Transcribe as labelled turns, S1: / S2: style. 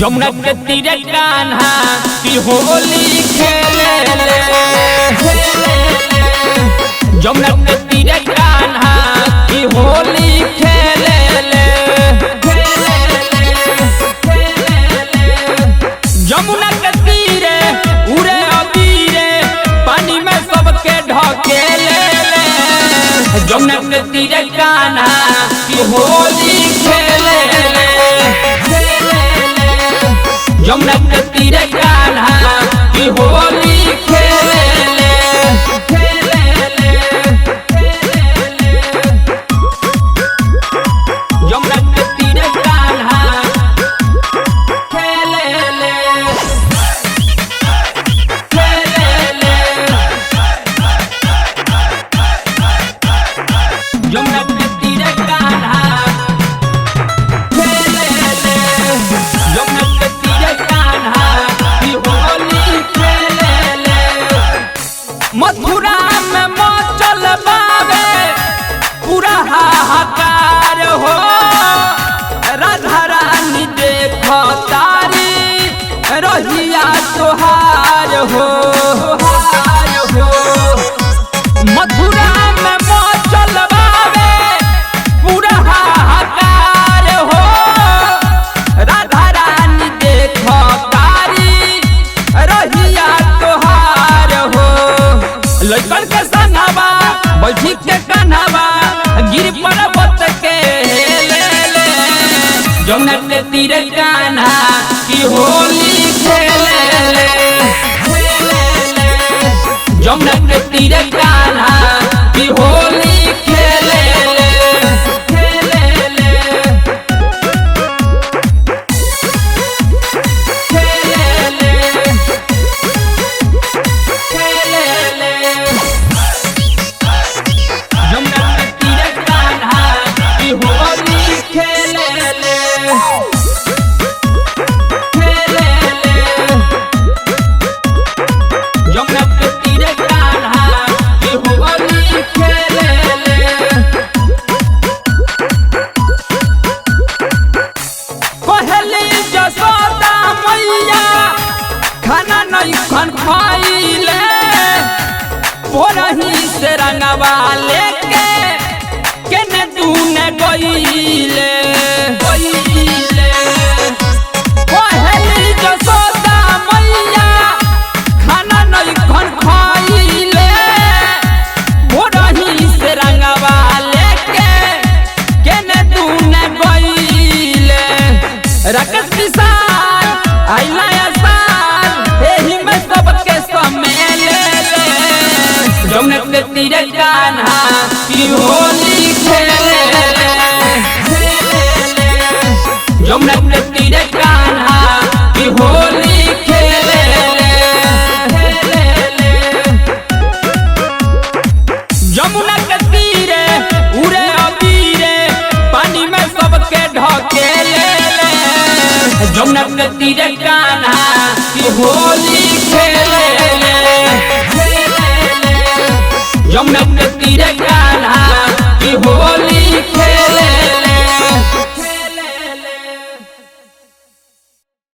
S1: जमुना के तीरे कान्हा की होली खेले ले। जमुना के तीरे कान्हा की होली खेले ले। जमुना के तीरे उड़े अबीरे पानी में सबके ढकेले ले। जमुना के तीरे कान्हा की होली खेले ले। जमुना के तीरे कान्हा की होली खेले ले। जमुना के तीरे कान्हा खेले ले। जमुना के तीरे कान्हा खेले ले। जमुना के तीरे कान्हा की होली खेले ले। मथुरा में मचल बावे पूरा हाहाकार हो। राधा रानी देखो तारी रहिया तोहार हो। मथुरा में मचल बावे पूरा हाहाकार हो। राधा रानी देखो तारी रहिया तोहार हो। लड़कन के संगवा बैठी के कन्हवा गिर पर्वत के ले ले। जमुना के तीरे कान्हा की होली खेले ले। जमुना के तीरे कान्हा की होली खेले ले। खेले ले। खेले ले। खेले ले। जमुना के तीरे कान्हा की होली खेले ले। खेले ले। जमुना के तीरे कान्हा की होली खेले ले। पहली जसोदा मैया खाना नहीं खन खाइले। भोरही से रंगवा लेके केने दूने गईले। पहली जसोदा मैया खाना नहीं खन खाइले। भोरही से रंगवा लेके केने दूने गईले। राकेश किसान आइला आसान एही में सबके समेले ले। जमुना के तीरे कान्हा की होली खेले ले। जमुना के तीरे कान्हा की होली खेले ले। जमुना के तीरे उड़े अबीरे पानी में सबके ढकेले ले। जमुना के तीरे कान्हा की होली खेले ले। जमुना के तीरे कान्हा